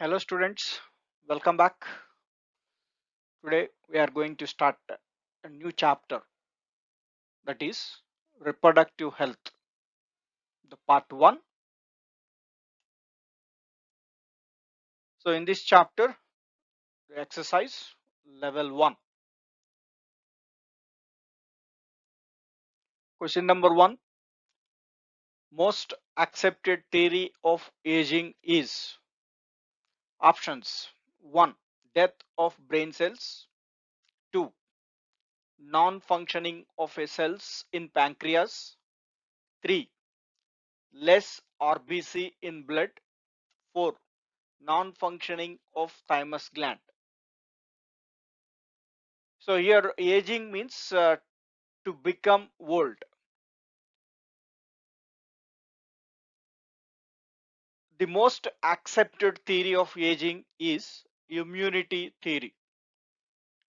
Hello students, welcome back. Today we are going to start a new chapter, that is reproductive health, the part 1. So in this chapter, the exercise level 1. Question number 1. Most accepted theory of aging is options: 1. Death of brain cells; 2. Non-functioning of a cells in pancreas; 3. Less RBC in blood; 4. Non-functioning of thymus gland. So here aging means to become old. The most accepted theory of aging is immunity theory.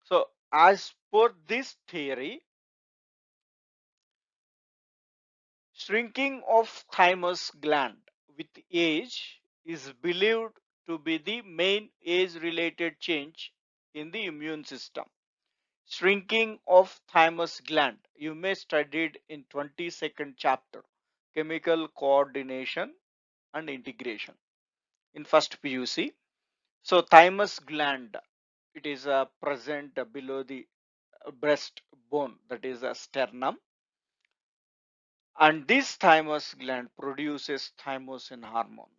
So as per this theory, shrinking of thymus gland with age is believed to be the main age related change in the immune system. Shrinking of thymus gland, you may study it in 22nd chapter, chemical coordination and integration, in first PUC. So thymus gland, it is present below the breast bone, that is a sternum, and this thymus gland produces thymosin hormone,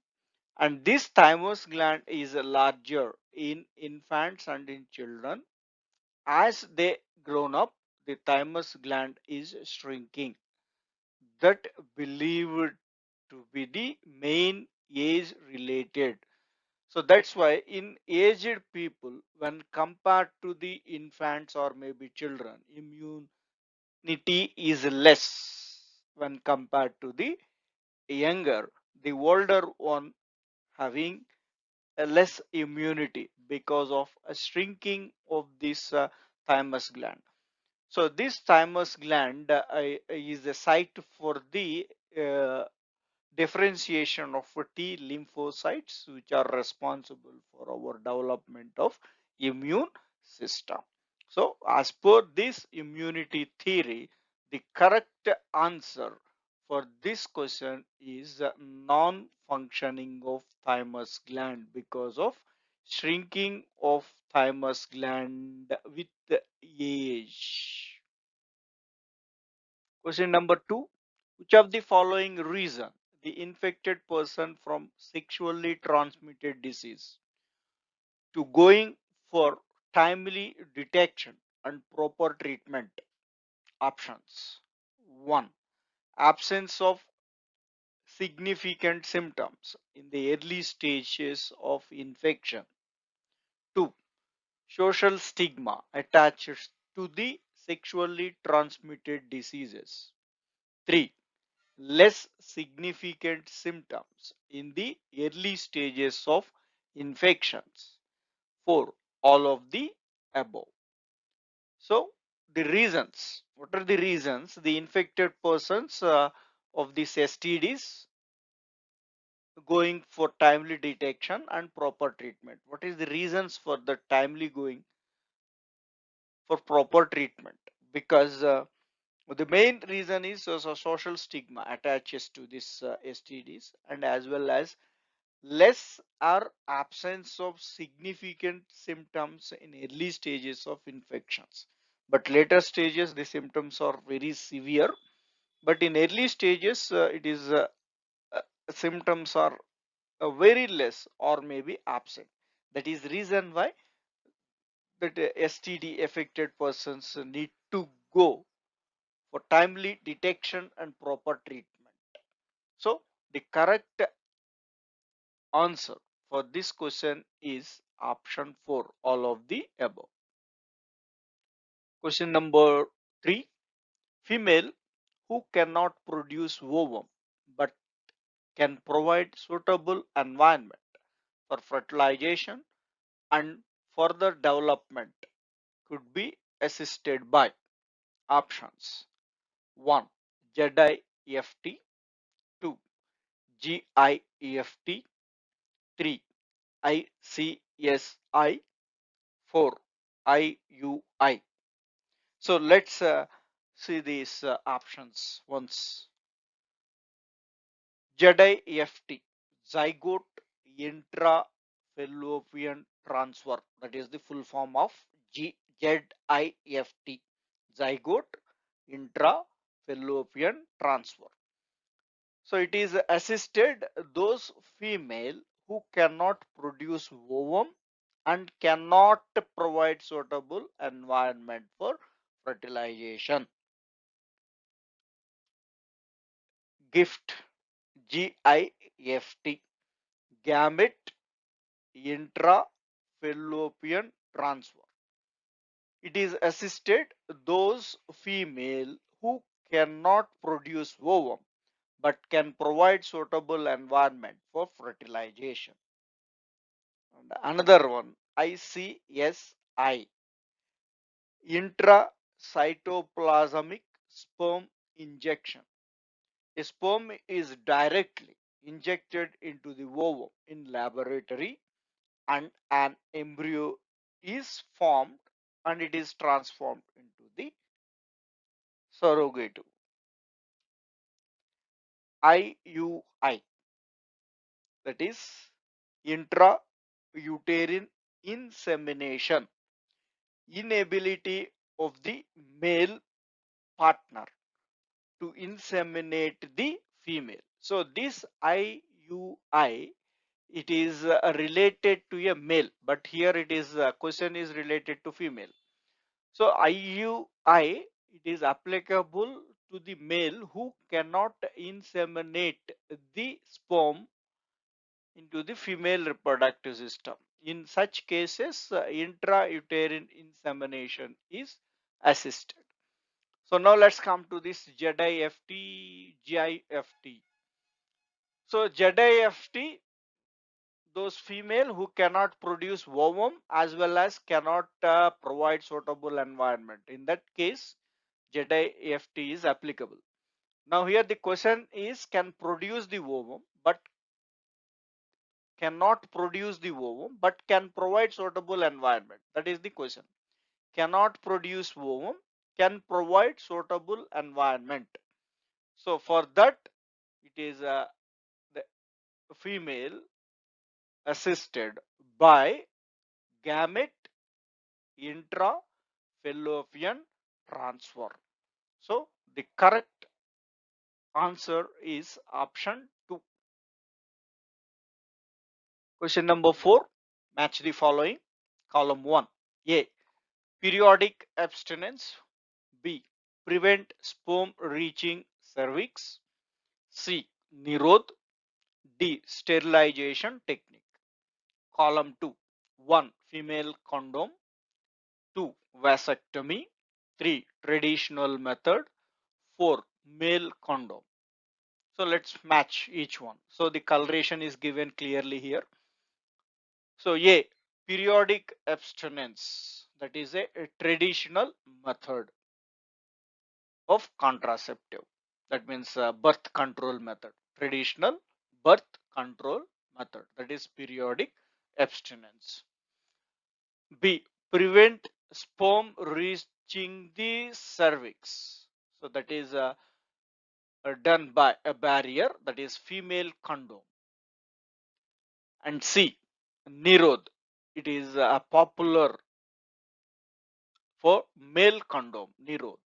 and this thymus gland is larger in infants and in children. As they grown up, the thymus gland is shrinking, that believed to be the main age related. So that's why in aged people, when compared to the infants or maybe children, immunity is less when compared to the younger, the older one having a less immunity because of a shrinking of this thymus gland. So this thymus gland is the site for the uh, differentiation of T lymphocytes, which are responsible for our development of immune system. So as per this immunity theory, the correct answer for this question is non-functioning of thymus gland because of shrinking of thymus gland with age. Question number 2. Which of the following reason the infected person from sexually transmitted disease to going for timely detection and proper treatment? Options: 1. Absence of significant symptoms in the early stages of infection. 2. Social stigma attached to the sexually transmitted diseases. 3. Less significant symptoms in the early stages of infections. 4. All of the above. So the reasons, what are the reasons the infected persons of these STDs going for timely detection and proper treatment? What is the reasons for the timely going for proper treatment? Because the main reason is social stigma attaches to this STDs, and as well as less or absence of significant symptoms in early stages of infections, but later stages the symptoms are very severe, but in early stages it is uh, symptoms are very less or maybe absent. That is the reason why that STD affected persons need to go for timely detection and proper treatment. So the correct answer for this question is option 4, all of the above. Question number 3. Female who cannot produce ovum but can provide suitable environment for fertilization and further development could be assisted by options: 1. ZIFT; 2. GIFT; 3. ICSI, 4 IUI. So let's see these options once. ZIFT, zygote intra-fallopian transfer. That is the full form of ZIFT, zygote intra-fallopian transfer. So it is assisted those female who cannot produce ovum and cannot provide suitable environment for fertilization. GIFT, GIFT, gamete intra-fallopian transfer. It is assisted those female who cannot produce ovum but can provide suitable environment for fertilization. And another one, ICSI, intracytoplasmic sperm injection. A sperm is directly injected into the ovum in laboratory and an embryo is formed and it is transformed into the surrogate. IUI, that is intrauterine insemination, inability of the male partner to inseminate the female. So this IUI, it is related to a male, but here it is question is related to female. So IUI, it is applicable to the male who cannot inseminate the sperm into the female reproductive system. In such cases, intrauterine insemination is assisted. So now let's come to this ZIFT, GIFT. So ZIFT, those female who cannot produce ovum as well as cannot provide suitable environment. In that case, ZIFT is applicable. Now here the question is, can produce the ovum but cannot produce the ovum but can provide suitable environment. That is the question. Cannot produce ovum, can provide suitable environment. So for that, it is the female assisted by gamete intra-fallopian transfer. So the correct answer is option 2. Question number 4. Match the following. Column 1. A. Periodic abstinence. B. Prevent sperm reaching cervix. C. Nirod. D. Sterilization technique. Column 2. 1. Female condom. 2. Vasectomy. 3. Traditional method. 4. Male condom. So let's match each one. So the coloration is given clearly here. So A. Periodic abstinence. That is a traditional method of contraceptive. That means birth control method. Traditional birth control method. That is periodic abstinence. B. Prevent sperm reaching the cervix. So that is done by a barrier, that is female condom. And C. Nirod. It is popular for male condom. Nirod.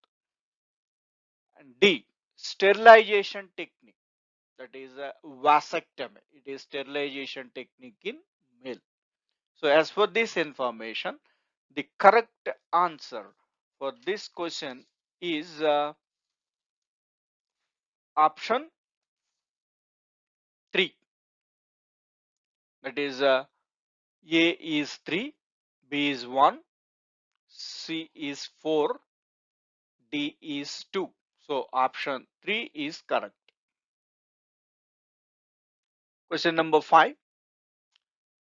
And D. Sterilization technique. That is a vasectomy. It is sterilization technique in male. So as for this information, the correct answer for this question is option 3. That is A is 3, B is 1, C is 4, D is 2. So option 3 is correct. Question number 5.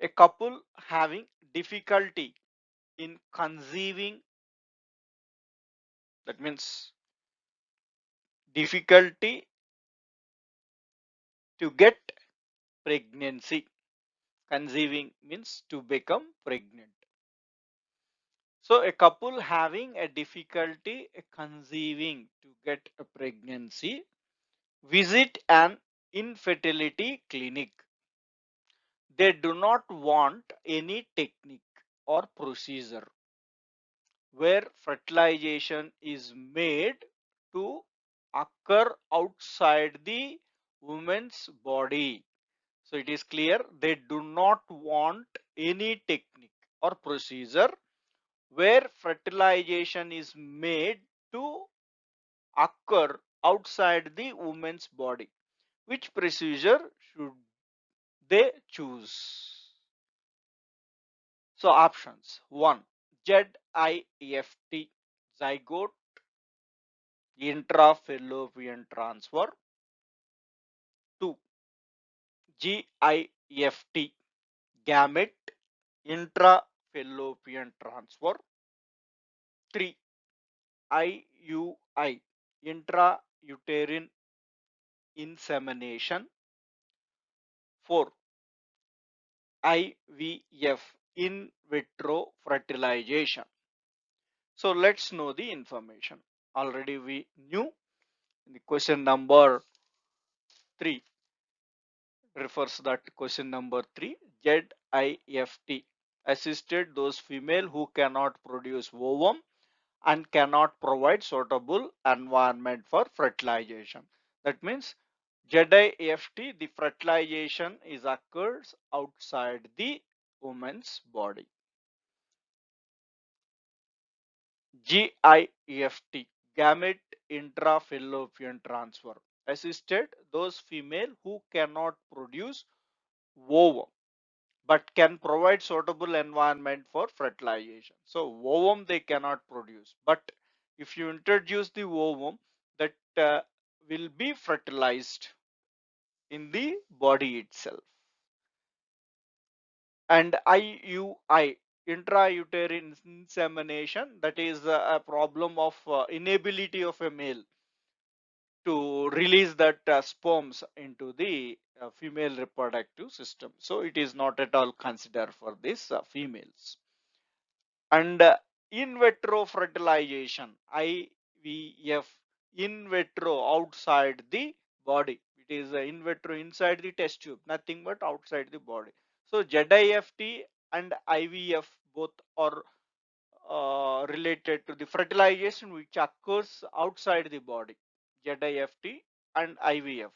A couple having difficulty in conceiving, that means difficulty to get pregnancy. Conceiving means to become pregnant. So a couple having a difficulty conceiving to get a pregnancy visit an infertility clinic. They do not want any technique or procedure where fertilization is made to occur outside the woman's body. So it is clear they do not want any technique or procedure where fertilization is made to occur outside the woman's body. Which procedure should they choose? So options: 1. ZIFT, zygote intrafallopian transfer. 2. GIFT, gamete intrafallopian transfer. 3. IUI, intrauterine insemination. 4. IVF, in vitro fertilization. So let's know the information. Already we knew the question number 3 refers that question number 3, ZIFT, assisted those female who cannot produce ovum and cannot provide suitable environment for fertilization. That means ZIFT, the fertilization is occurs outside the woman's body. GIFT, gamete intrafallopian transfer, assisted those female who cannot produce ovum but can provide suitable environment for fertilization. So ovum they cannot produce, but if you introduce the ovum, that will be fertilized in the body itself. And IUI, intrauterine insemination, that is a problem of inability of a male to release that sperms into the female reproductive system. So it is not at all considered for these females. And in vitro fertilization, IVF, in vitro, outside the body. It is in vitro inside the test tube, nothing but outside the body. So ZIFT and IVF both are related to the fertilization which occurs outside the body, ZIFT and IVF.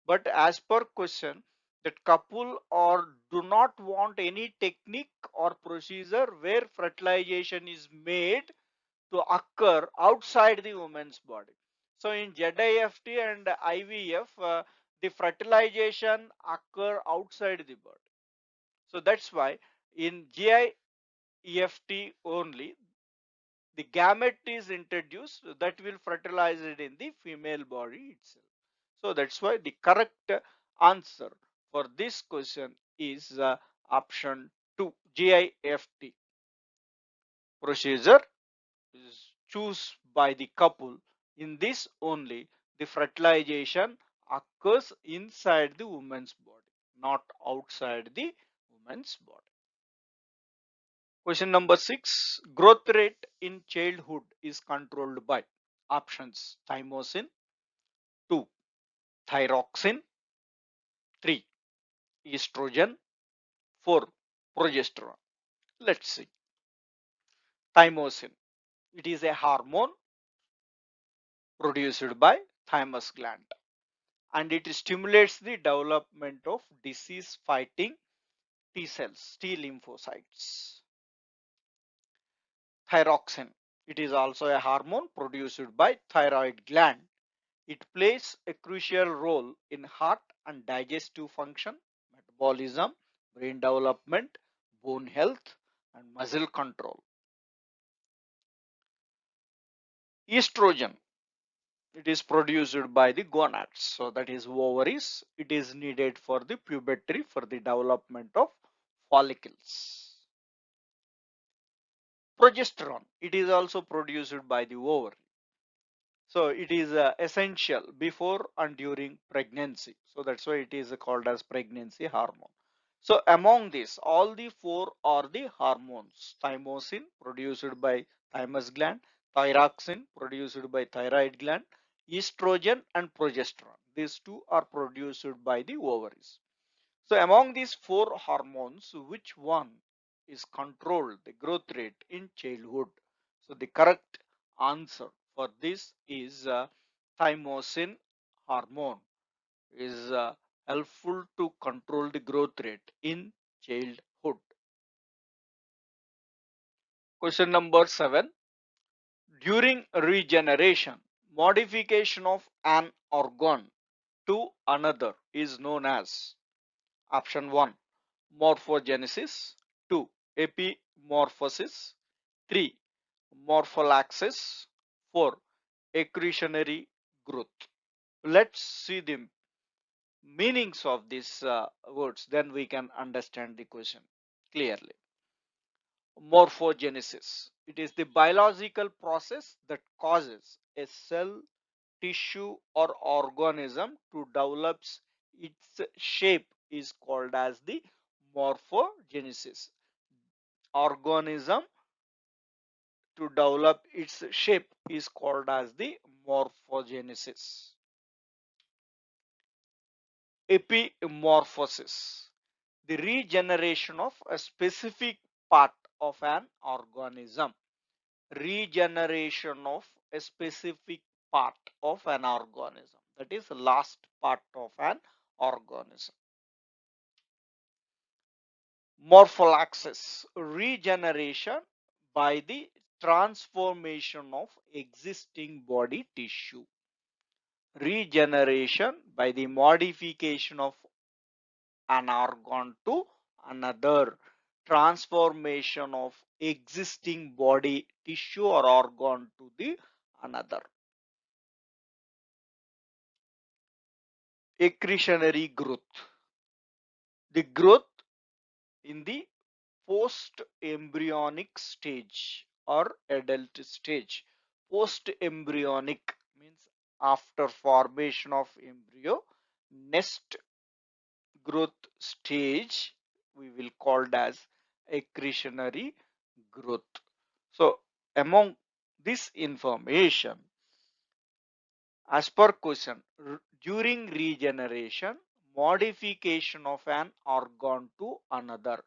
But as per question, that couple or do not want any technique or procedure where fertilization is made to occur outside the woman's body. So in ZIFT and IVF, the fertilization occur outside the body. So that's why in GIFT only the gamete is introduced that will fertilize it in the female body itself. So that's why the correct answer for this question is option 2, GIFT. Procedure is choose by the couple. In this only the fertilization occurs inside the woman's body, not outside the woman's body. Question number 6. Growth rate in childhood is controlled by options: thymosin, 2. Thyroxine, 3. Estrogen, 4. Progesterone. Let's see. Thymosin. It is a hormone produced by thymus gland and it stimulates the development of disease fighting T cells, T lymphocytes. Thyroxine. It is also a hormone produced by thyroid gland. It plays a crucial role in heart and digestive function, metabolism, brain development, bone health, and muscle control. Estrogen. It is produced by the gonads, so that is ovaries. It is needed for the puberty, for the development of follicles. Progesterone. It is also produced by the ovary. So it is essential before and during pregnancy. So that's why it is called as pregnancy hormone. So among these, all the four are the hormones. Thymosin produced by thymus gland, thyroxine produced by thyroid gland, estrogen and progesterone. These two are produced by the ovaries. So among these four hormones, which one is controlled the growth rate in childhood? So the correct answer for this is thymosin hormone is helpful to control the growth rate in childhood. Question number 7. During regeneration, modification of an organ to another is known as option 1 morphogenesis, 2 epimorphosis, 3 morphollaxis, 4 accretionary growth. Let's see the meanings of these words, then we can understand the question clearly. Morphogenesis, it is the biological process that causes a cell, tissue or organism to develop its shape is called as the morphogenesis. Organism to develop its shape is called as the morphogenesis. Epimorphosis, the regeneration of a specific part of an organism. Regeneration of a specific part of an organism, that is the last part of an organism. Morphollaxis, regeneration by the transformation of existing body tissue. Regeneration by the modification of an organ to another. Transformation of existing body tissue or organ to the another. Accretionary growth, the growth in the post embryonic stage or adult stage. Post embryonic means after formation of embryo, next growth stage we will call as accretionary growth. So among this information, as per question, during regeneration, modification of an organ to another,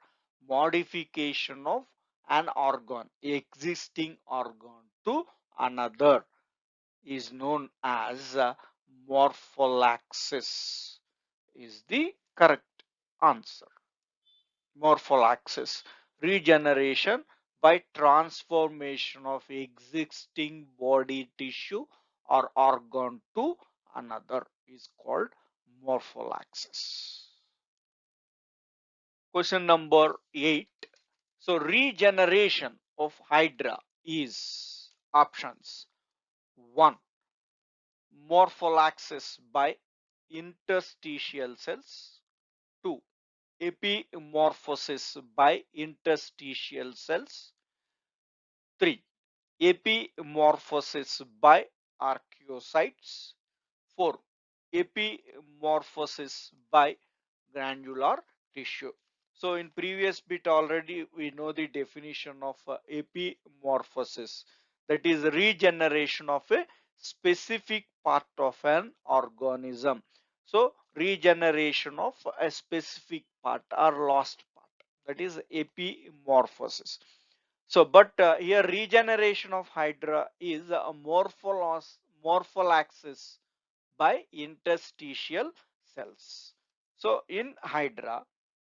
modification of an organ, existing organ to another is known as morphollaxis is the correct answer. Morphollaxis, regeneration by transformation of existing body tissue or organ to another is called morphollaxis. Question number 8. So regeneration of hydra is options 1 morphollaxis by interstitial cells, 2 epimorphosis by interstitial cells, 3 epimorphosis by archaeocytes, 4 epimorphosis by granular tissue. So in previous bit already we know the definition of epimorphosis, that is regeneration of a specific part of an organism. So regeneration of a specific part or lost part, that is epimorphosis. So but here regeneration of hydra is a morphollaxis by interstitial cells. So in hydra,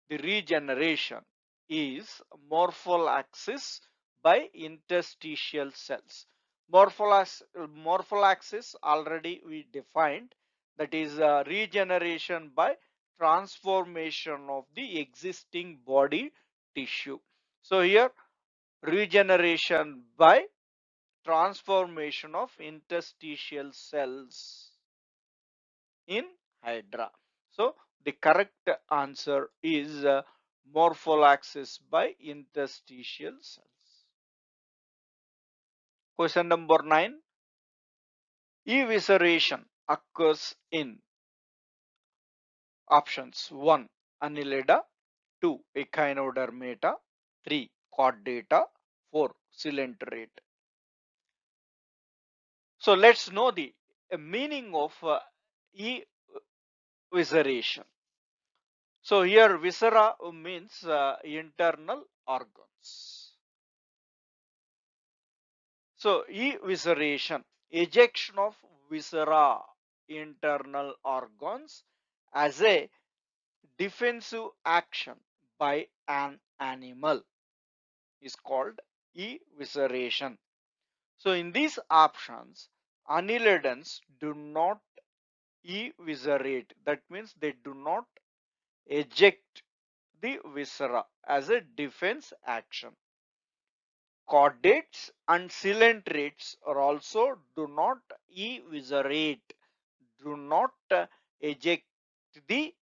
the regeneration is morphollaxis by interstitial cells. Morphollaxis already we defined, that is regeneration by transformation of the existing body tissue. So here regeneration by transformation of interstitial cells in hydra. So the correct answer is morphollaxis by interstitial cells. Question number 9. Evisceration occurs in options 1 annelida, 2. Echinodermata. 3. Chordata. 4. Coelenterate. So let's know the meaning of evisceration. So here viscera means internal organs. So evisceration, ejection of viscera, internal organs, as a defensive action by an animal is called evisceration. So in these options, annelidans do not eviscerate. That means they do not eject the viscera as a defense action. Chordates and coelentrates are also do not eviscerate, do not eject the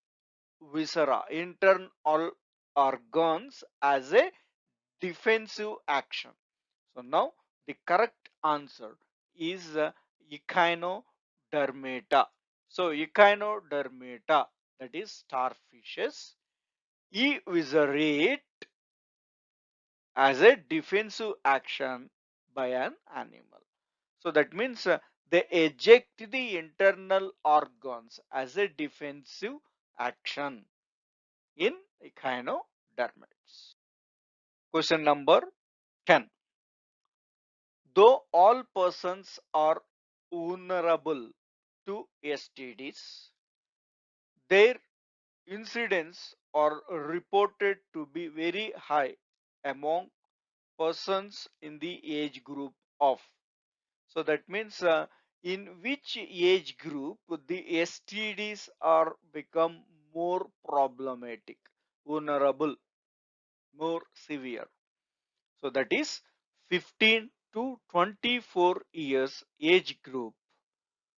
viscera, internal organs as a defensive action. So now the correct answer is echinodermata. So echinodermata, that is starfishes, eviscerate as a defensive action by an animal. So that means they eject the internal organs as a defensive action in echinodermates. Question number 10. Though all persons are vulnerable to STDs, their incidence are reported to be very high among persons in the age group of. So that means in which age group the STDs are become more problematic, vulnerable, more severe. So that is 15 to 24 years age group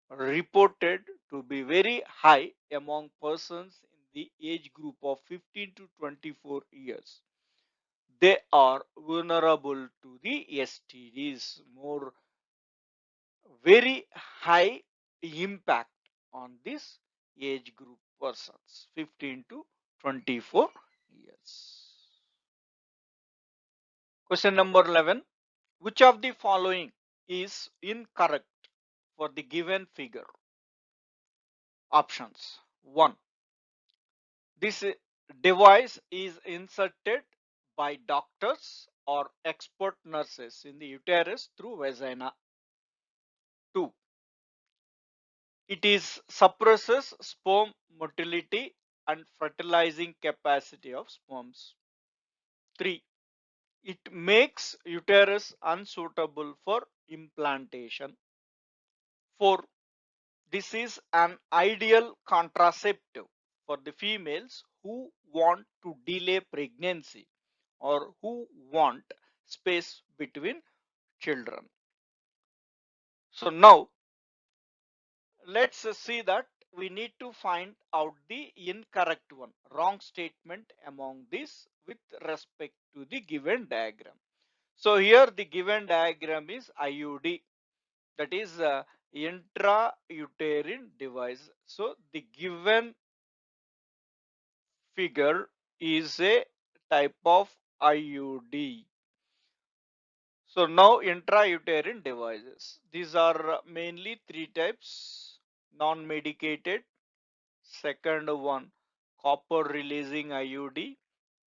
reported to be very high among persons in the age group of 15 to 24 years. They are vulnerable to the STDs, more very high impact on this age group persons 15 to 24 years. Question number 11. Which of the following is incorrect for the given figure? Options. 1. This device is inserted by doctors or expert nurses in the uterus through vagina. 2. It is suppresses sperm motility and fertilizing capacity of sperms. 3. It makes uterus unsuitable for implantation. 4. This is an ideal contraceptive for the females who want to delay pregnancy or who want space between children. So now let's see that we need to find out the incorrect one, wrong statement among this with respect to the given diagram. So here the given diagram is IUD, that is intrauterine device. So the given figure is a type of IUD. So now intrauterine devices. These are mainly three types: non-medicated, second one copper releasing IUD,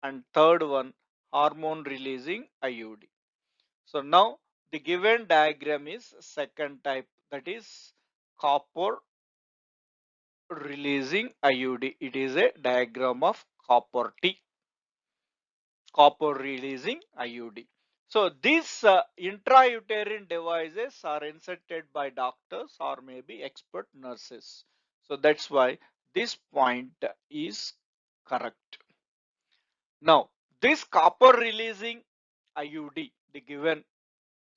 and third one hormone releasing IUD. So now the given diagram is second type, that is copper releasing IUD. It is a diagram of copper T, copper releasing IUD. So these intrauterine devices are inserted by doctors or maybe expert nurses. So that's why this point is correct. Now this copper releasing IUD, the given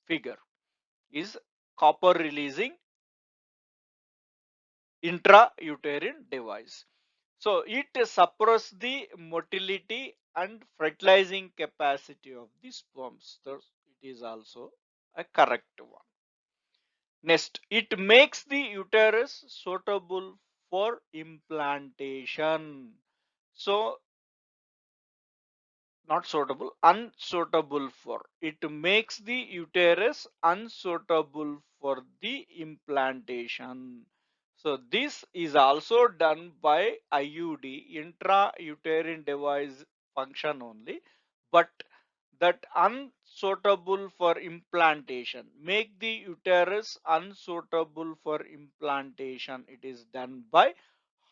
figure, is copper releasing intrauterine device. So it suppresses the motility and fertilizing capacity of the sperms. Thus, it is also a correct one. Next, it makes the uterus suitable for implantation. So not suitable, unsuitable for. It makes the uterus unsuitable for the implantation. So this is also done by IUD, intrauterine device function only, but that unsuitable for implantation, make the uterus unsuitable for implantation, it is done by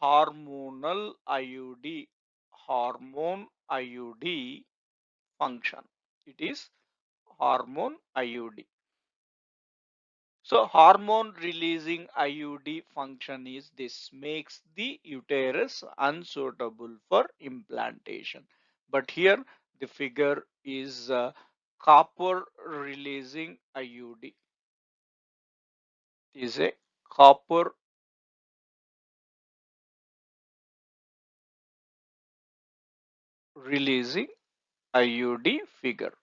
hormonal IUD, hormone IUD function. It is hormone IUD. So hormone releasing IUD function is this, makes the uterus unsuitable for implantation. But here the figure is copper releasing IUD, is a copper releasing IUD figure.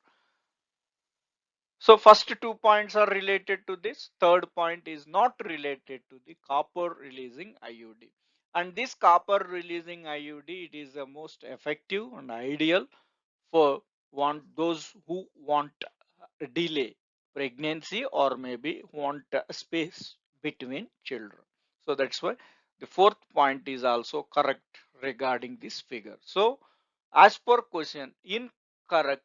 So first 2 points are related to this. Third point is not related to the copper releasing IUD. And this copper releasing IUD, it is the most effective and ideal for those who want delay pregnancy or maybe want space between children. So that's why the fourth point is also correct regarding this figure. So as per question, incorrect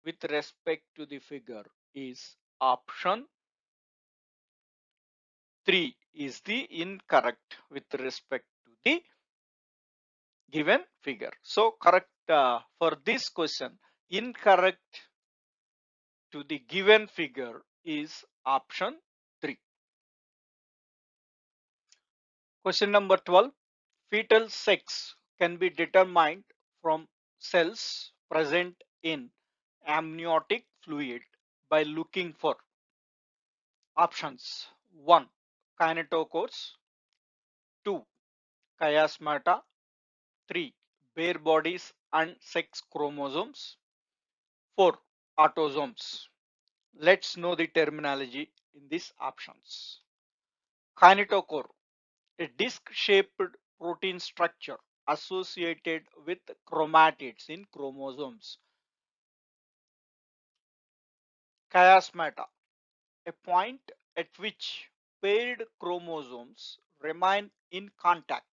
with respect to the figure is option 3 is the incorrect with respect to the given figure. So correct for this question, incorrect to the given figure is option 3. Question number 12. Fetal sex can be determined from cells present in amniotic fluid by looking for options 1. Kinetochores, 2. Chiasmata, 3. Bare bodies and sex chromosomes, 4. Autosomes. Let's know the terminology in these options. Kinetochore, a disc-shaped protein structure associated with chromatids in chromosomes. Chiasmata, a point at which paired chromosomes remain in contact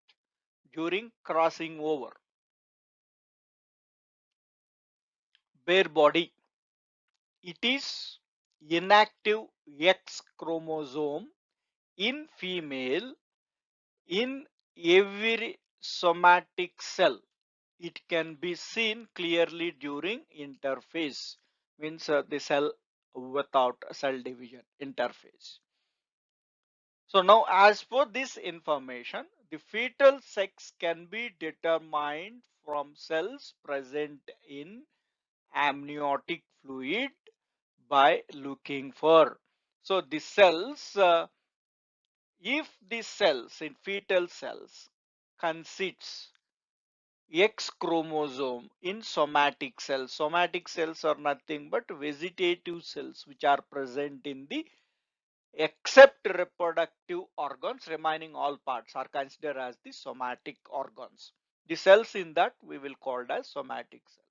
during crossing over. Bare body, it is inactive X chromosome in female in every somatic cell. It can be seen clearly during interphase, means the cell without cell division interphase. So now as per this information, the fetal sex can be determined from cells present in amniotic fluid by looking for. So the cells, if the cells in fetal cells consists X chromosome in somatic cells are nothing but vegetative cells which are present in the except reproductive organs, remaining all parts are considered as the somatic organs. The cells in that we will call as somatic cells.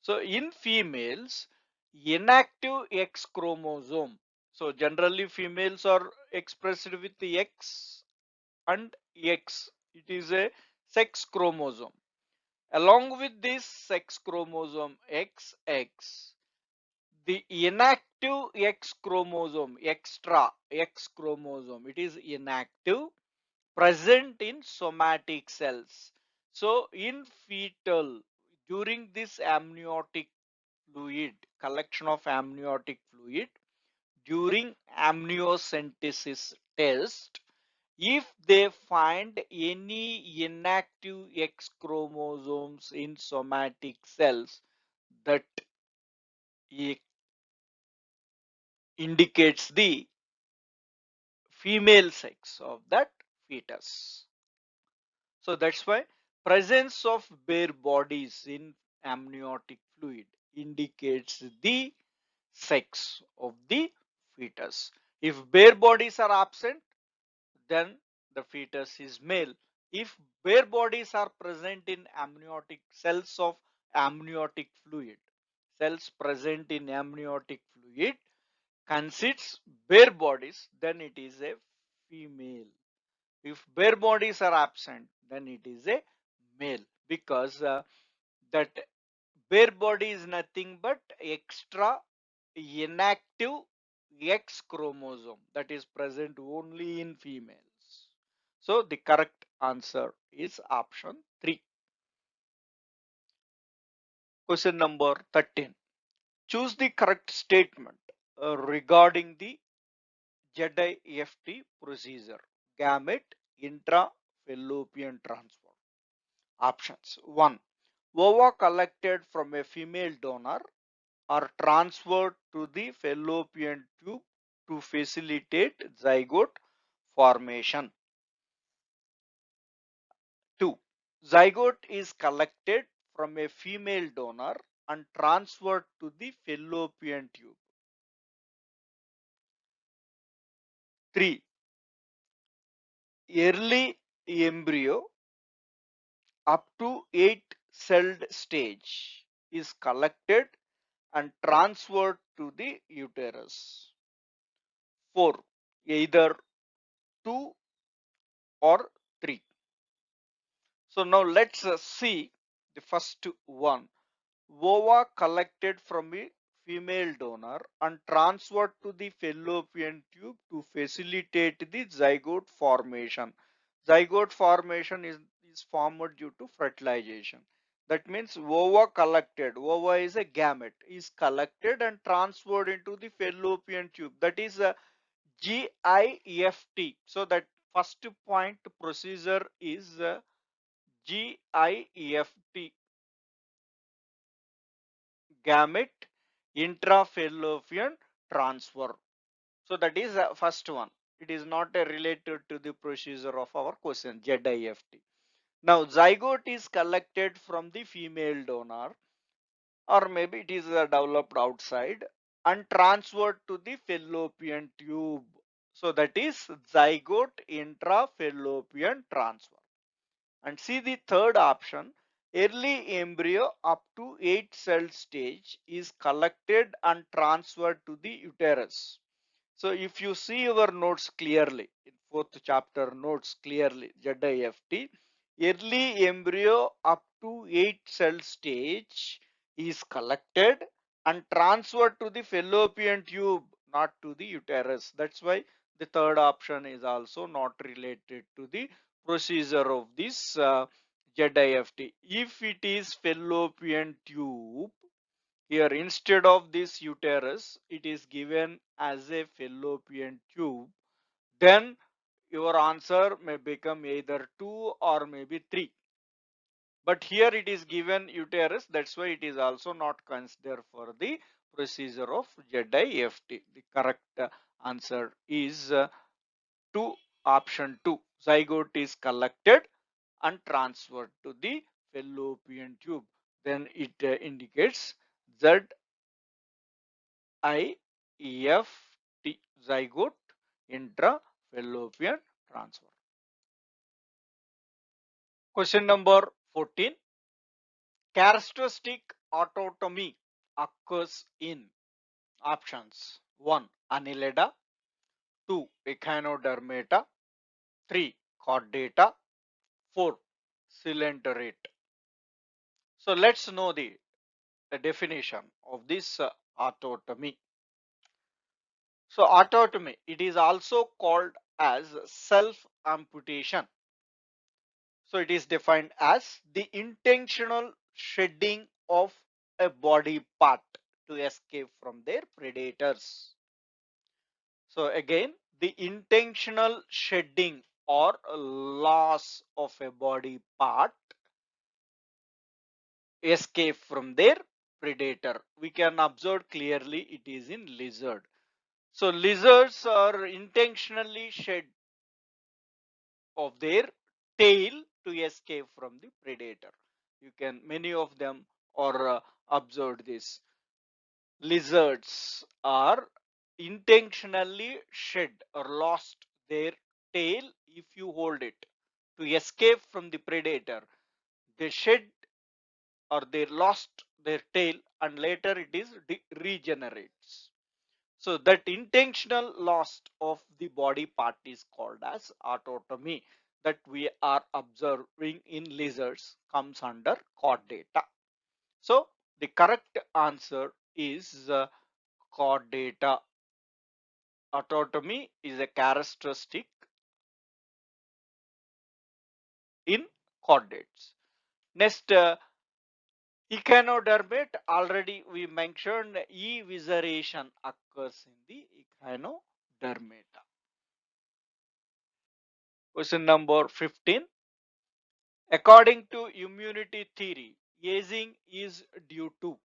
So in females, inactive X chromosome. So generally females are expressed with the X and X. It is a sex chromosome. Along with this sex chromosome XX, the inactive X chromosome, extra X chromosome, it is inactive, present in somatic cells. So in fetal, during this amniotic fluid, collection of amniotic fluid, during amniocentesis test, if they find any inactive X chromosomes in somatic cells, that indicates the female sex of that fetus. So that's why presence of bare bodies in amniotic fluid indicates the sex of the fetus. If bare bodies are absent, then the fetus is male. If bare bodies are present in amniotic cells of amniotic fluid. Cells present in amniotic fluid consists bare bodies, then it is a female. If bare bodies are absent, then it is a male, because that bare body is nothing but extra inactive X chromosome that is present only in females. So the correct answer is option 3. Question number 13. Choose the correct statement regarding the ZIFT procedure. Gamete intra-fallopian transfer. Options. 1. Ova collected from a female donor are transferred to the fallopian tube to facilitate zygote formation. 2. Zygote is collected from a female donor and transferred to the fallopian tube. 3. Early embryo up to 8-celled stage is collected and transferred to the uterus. 4. Either 2 or 3. So now let's see the first one. Ova collected from a female donor and transferred to the fallopian tube to facilitate the zygote formation. Zygote formation is formed due to fertilization. That means ova collected, ova is a gamete, is collected and transferred into the fallopian tube. That is a GIFT. So that first point procedure is GIFT, gamete intrafallopian transfer. So that is the first one. It is not related to the procedure of our question ZIFT. Now zygote is collected from the female donor, or maybe it is developed outside and transferred to the fallopian tube. So that is zygote intrafallopian transfer. And see the third option, early embryo up to 8-cell stage is collected and transferred to the uterus. So if you see our notes clearly, in fourth chapter notes clearly, ZIFT, early embryo up to 8-cell stage is collected and transferred to the fallopian tube, not to the uterus. That's why the third option is also not related to the procedure of this ZIFT. If it is fallopian tube, here instead of this uterus, it is given as a fallopian tube, then your answer may become either 2 or maybe 3. But here it is given uterus, that's why it is also not considered for the procedure of ZIFT. The correct answer is 2, option 2. Zygote is collected and transferred to the fallopian tube. Then it indicates ZIFT, zygote intrafallopian transfer. Question number 14. Characteristic autotomy occurs in options 1. Annelida, 2. Echinodermata, 3. Chordata, 4. Coelenterate. So let's know the definition of this autotomy. So autotomy, it is also called as self amputation. So it is defined as the intentional shedding of a body part to escape from their predators. So again, the intentional shedding or loss of a body part escape from their predator. We can observe clearly it is in lizard. So lizards are intentionally shed of their tail to escape from the predator. You can, many of them are observed this. Lizards are intentionally shed or lost their tail if you hold it to escape from the predator. They shed or they lost their tail and later it is regenerates. So that intentional loss of the body part is called as autotomy, that we are observing in lizards comes under chordata. So the correct answer is chordata. Autotomy is a characteristic in chordates. Next, echinodermate, already we mentioned evisceration occurs in the echinodermata. Question number 15. According to immunity theory, aging is due to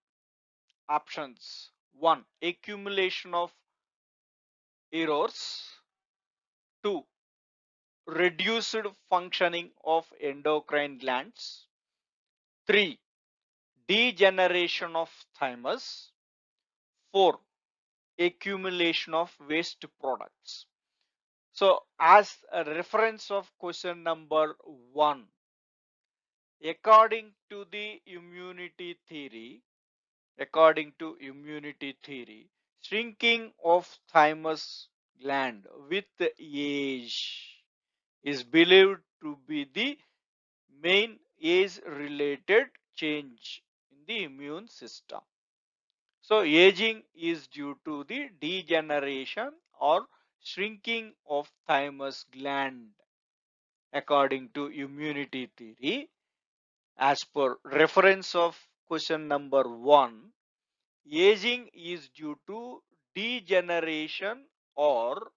options 1. Accumulation of errors, 2. Reduced functioning of endocrine glands, 3. Degeneration of thymus, 4. Accumulation of waste products. So as a reference of question number 1, according to the immunity theory, shrinking of thymus gland with age is believed to be the main age related change in the immune system. So aging is due to the degeneration or shrinking of thymus gland according to immunity theory. As per reference of question number 1, aging is due to degeneration or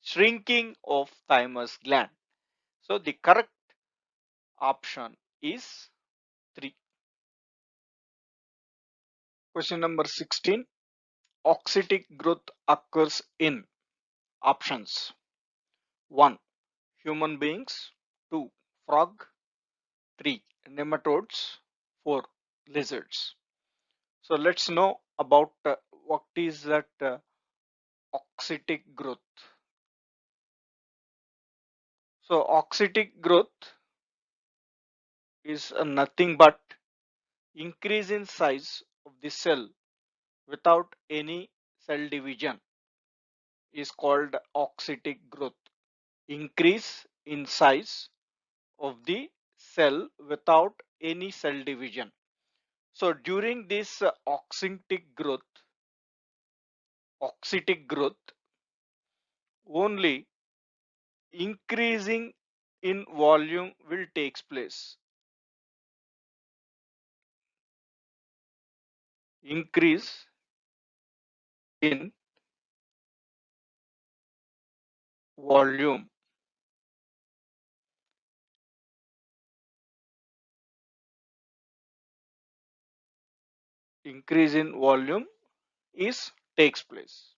shrinking of thymus gland. So the correct option is 3. Question number 16. Auxitic growth occurs in options 1. Human beings, 2. Frog, 3. Nematodes, 4. Lizards. So let's know about what is that auxitic growth. So auxitic growth is nothing but increase in size of the cell without any cell division is called auxitic growth. Increase in size of the cell without any cell division. So during this auxitic growth, only increasing in volume will takes place. Increase in volume. Increase in volume is takes place.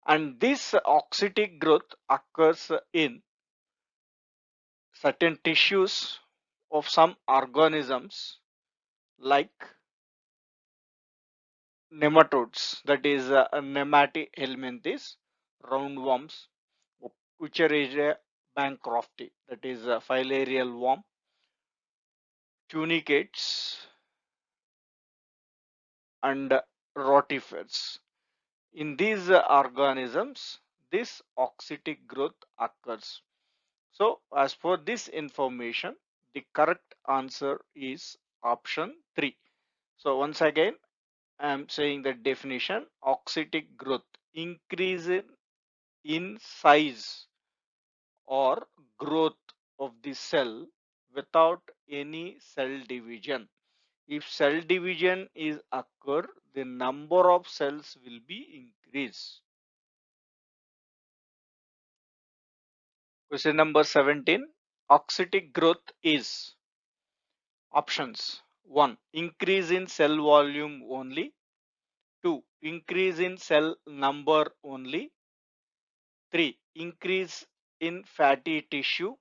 And this auxitic growth occurs in certain tissues of some organisms like nematodes, that is Nemati roundworms, Wuchereria bancrofti, that is a filarial worm, tunicates, and rotifers. In these organisms, this auxitic growth occurs. So, as for this information, the correct answer is option 3. So, once again, I am saying the definition: auxitic growth, increase in size or growth of the cell without any cell division. If cell division is occur, the number of cells will be increased. Question number 17. Auxitic growth is options 1. Increase in cell volume only, 2. Increase in cell number only, 3. Increase in fatty tissue,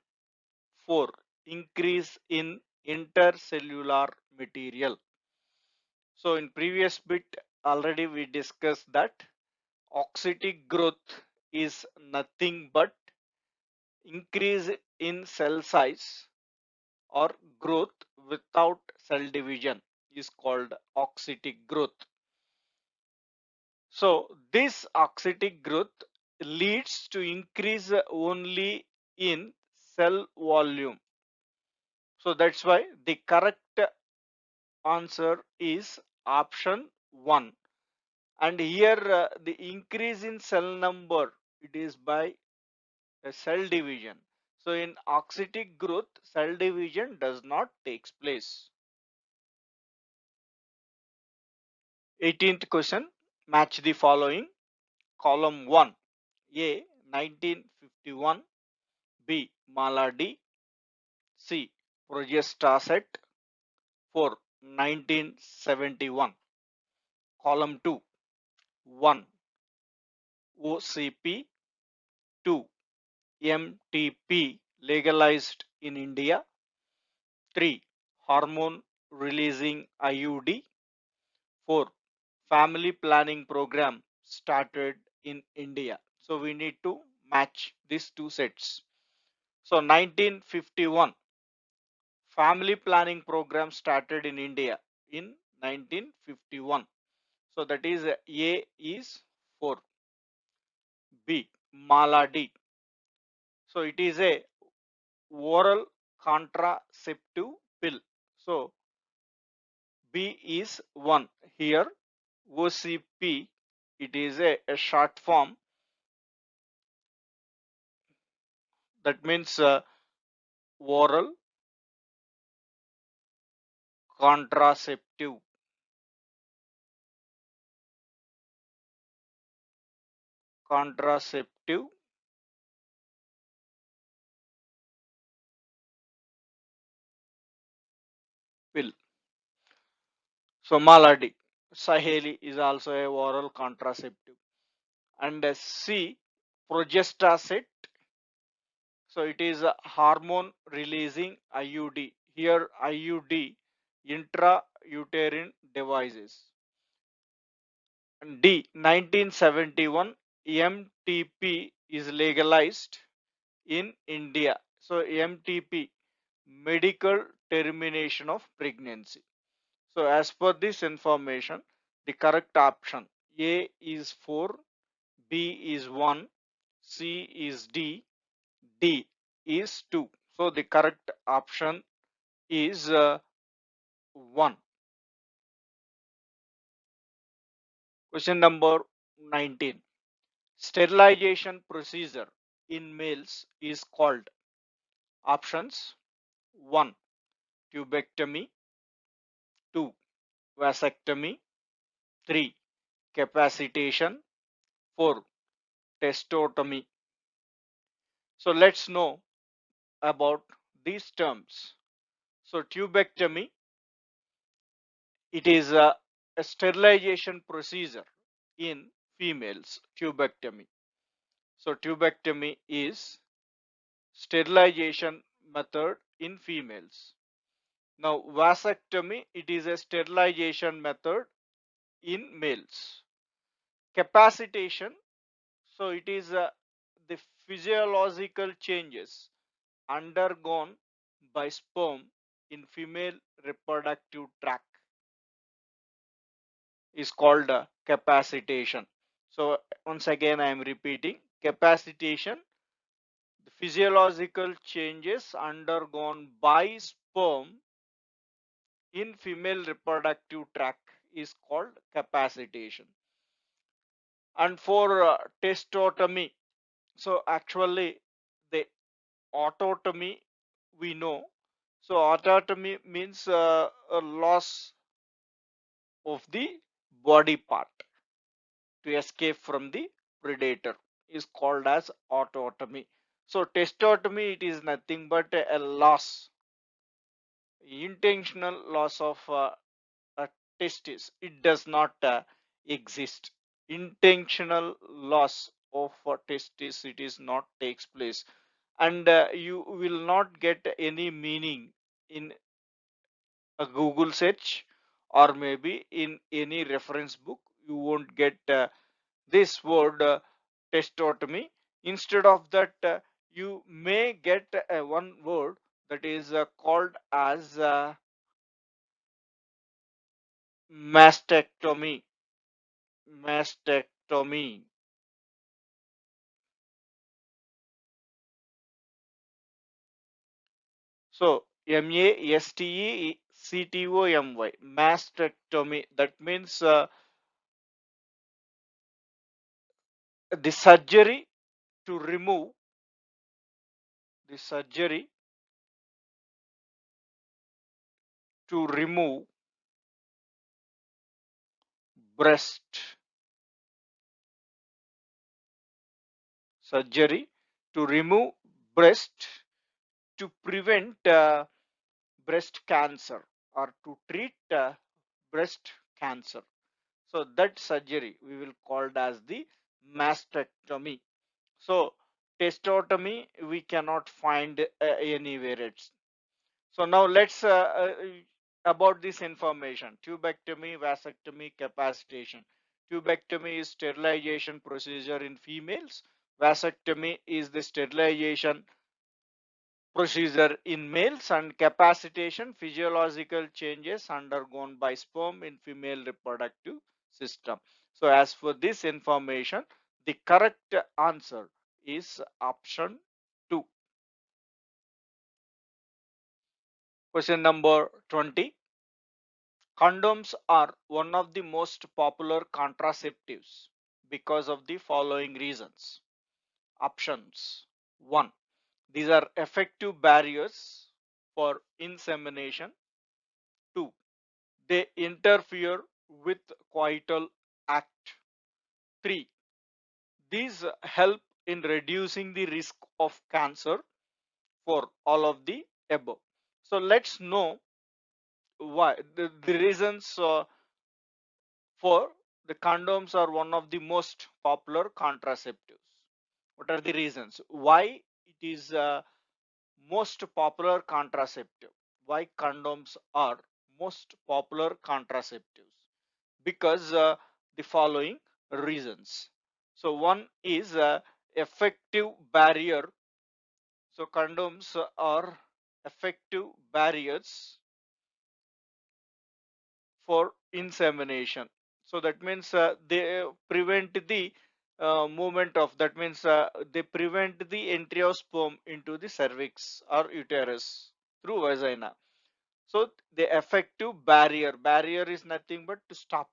4. Increase in intercellular material. So in previous bit already we discussed that auxitic growth is nothing but increase in cell size or growth without cell division is called auxitic growth. So this auxitic growth leads to increase only in cell volume. So that's why the correct answer is option 1. And here the increase in cell number, it is by a cell division. So in auxitic growth, cell division does not takes place. 18th question, match the following. Column 1, A 1951, B Maladi, C Progestasset, 4 1971. Column 2, 1 OCP, 2 MTP legalized in India, 3 hormone releasing IUD, 4 family planning program started in India. So we need to match these two sets. So 1951 family planning program started in India in 1951. So that is A is 4. B Maladi. So it is a oral contraceptive pill. So B is 1 here. OCP, it is a short form, that means oral contraceptive contraceptive pill. So Maladi. Saheli is also a oral contraceptive. And C Progestasset. So it is a hormone releasing IUD. Here IUD, intrauterine devices. And D 1971 MTP is legalized in India. So MTP, medical termination of pregnancy. So as per this information, the correct option A is 4, B is 1, C is D, D is 2. So the correct option is 1. Question number 19. Sterilization procedure in males is called options 1 tubectomy, 2 vasectomy, 3 capacitation, 4 testotomy. So let's know about these terms. So tubectomy, it is a sterilization procedure in females. Tubectomy. So tubectomy is sterilization method in females. Now vasectomy, it is a sterilization method in males. Capacitation, so it is the physiological changes undergone by sperm in female reproductive tract is called capacitation. So once again I am repeating, capacitation, the physiological changes undergone by sperm in female reproductive tract is called capacitation. And for testotomy, so actually the autotomy we know. So autotomy means a loss of the body part to escape from the predator is called as autotomy. So testotomy, it is nothing but a loss, intentional loss of a testis. It does not exist. Intentional loss of a testis, it is not takes place, and you will not get any meaning in a Google search or maybe in any reference book. You won't get this word testotomy. Instead of that, you may get one word, that is called as mastectomy. Mastectomy. So mastectomy, mastectomy. That means the surgery to remove the surgery to remove breast surgery to remove breast to prevent breast cancer or to treat breast cancer. So that surgery we will call it as the mastectomy. So testotomy we cannot find anywhere else. So now let's about this information: tubectomy, vasectomy, capacitation. Tubectomy is sterilization procedure in females. Vasectomy is the sterilization procedure in males, and capacitation physiological changes undergone by sperm in female reproductive system. So as for this information, the correct answer is option 2. Question number 20. Condoms are one of the most popular contraceptives because of the following reasons. Options: 1. These are effective barriers for insemination. 2. They interfere with coital act. 3. These help in reducing the risk of cancer. For all of the above. So let's know why the reasons for the condoms are one of the most popular contraceptives. What are the reasons why it is most popular contraceptive? Why condoms are most popular contraceptives? Because the following reasons. So one is effective barrier. So condoms are effective barriers for insemination. So that means they prevent the movement of, that means they prevent the entry of sperm into the cervix or uterus through vagina. So the effective barrier is nothing but to stop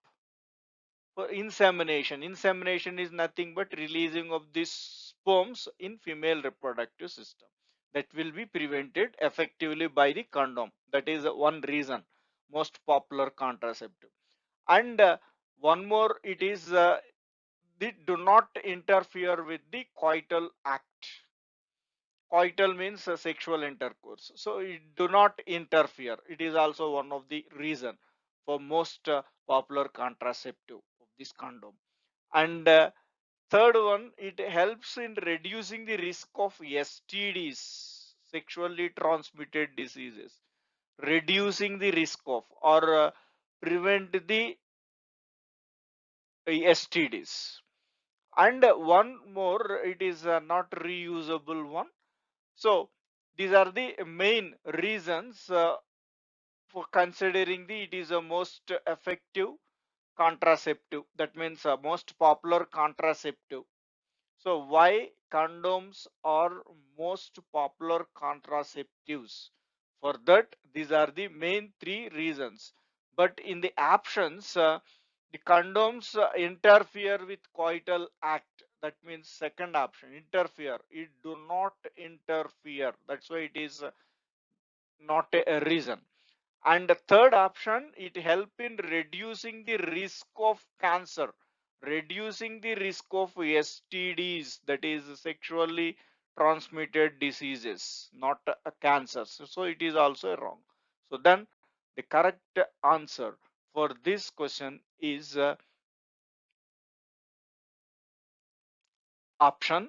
for insemination. Insemination is nothing but releasing of these sperms in female reproductive system. That will be prevented effectively by the condom. That is one reason, most popular contraceptive. And one more, it is they do not interfere with the coital act. Coital means sexual intercourse, so it do not interfere. It is also one of the reason for most popular contraceptive of this condom. And third one, it helps in reducing the risk of STDs, sexually transmitted diseases, reducing the risk of, or prevent the STDs. And one more, it is not reusable one. So these are the main reasons for considering the it is a most effective contraceptive. That means most popular contraceptive. So why condoms are most popular contraceptives? For that, these are the main three reasons. But in the options, the condoms interfere with coital act. That means second option, interfere. It do not interfere. That's why it is not a reason. And the third option, it help in reducing the risk of cancer, reducing the risk of STDs, that is sexually transmitted diseases, not cancers. So it is also wrong. So then the correct answer for this question is option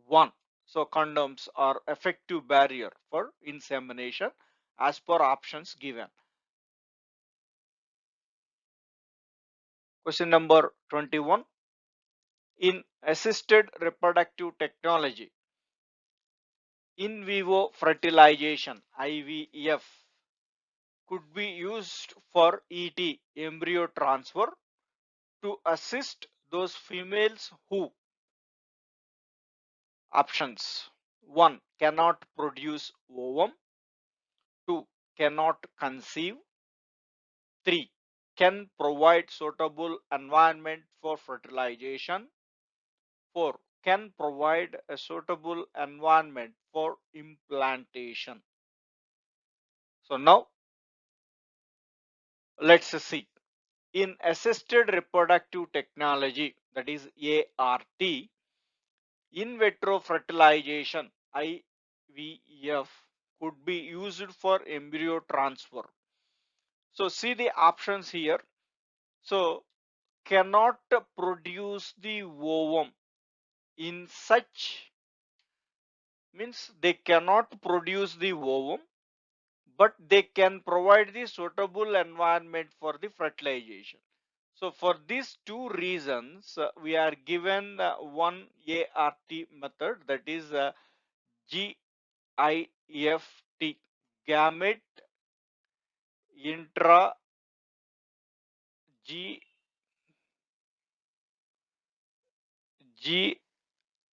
1. So condoms are effective barrier for insemination as per options given. Question number 21. In assisted reproductive technology, In vivo fertilization IVF could be used for ET embryo transfer to assist those females who options 1 cannot produce ovum, 2 cannot conceive, 3 can provide suitable environment for fertilization, 4 can provide a suitable environment for implantation. So now let's see. In assisted reproductive technology, that is ART, in vitro fertilization IVF could be used for embryo transfer. So see the options here. So cannot produce the ovum in such means they cannot produce the ovum, but they can provide the suitable environment for the fertilization. So for these two reasons, we are given one ART method, that is GIFT, gamete intra G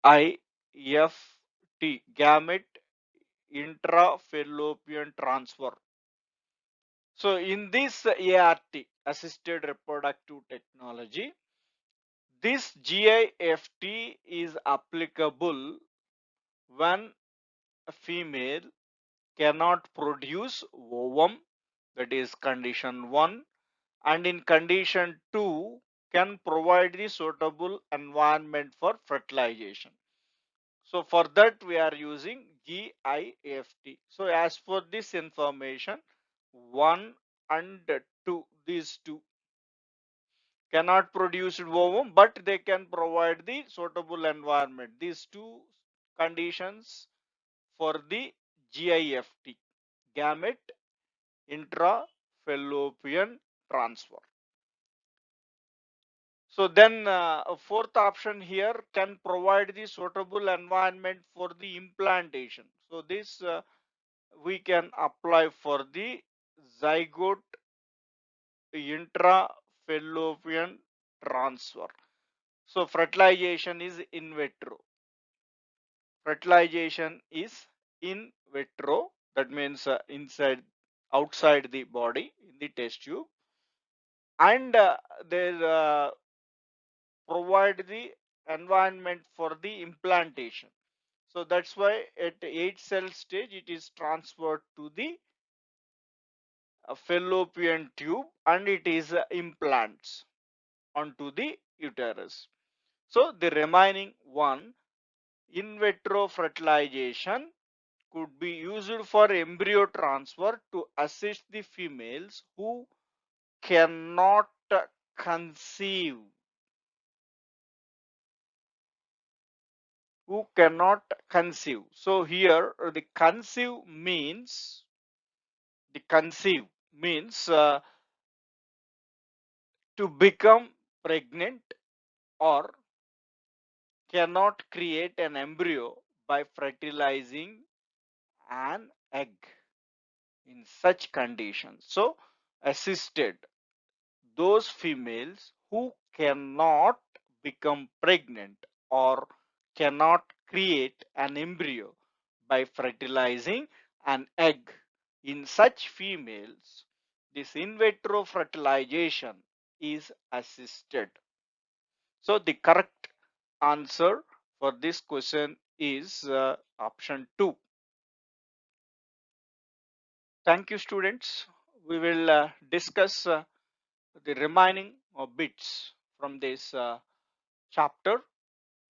GIFT, gamete intrafallopian transfer. So in this ART, assisted reproductive technology, this GIFT is applicable when a female cannot produce ovum, that is condition 1, and in condition 2 can provide the suitable environment for fertilization. So for that we are using GIFT. So as for this information, 1 and 2, these two cannot produce ovum, but they can provide the suitable environment. These two conditions for the GIFT, gamete intrafallopian transfer. So then a fourth option here, can provide the suitable environment for the implantation. So this we can apply for the zygote intrafallopian transfer. So fertilization is in vitro. Fertilization is in vitro. That means outside the body in the test tube, and they provide the environment for the implantation. So that's why at 8 cell stage it is transferred to the fallopian tube and it is implants onto the uterus. So the remaining one, in vitro fertilization, could be used for embryo transfer to assist the females cannot conceive who cannot conceive. So here the conceive means to become pregnant or cannot create an embryo by fertilizing an egg in such conditions. So assisted those females who cannot become pregnant or cannot create an embryo by fertilizing an egg. In such females, this in vitro fertilization is assisted. So the correct answer for this question is option 2. Thank you, students. We will discuss the remaining bits from this chapter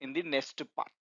in the next part.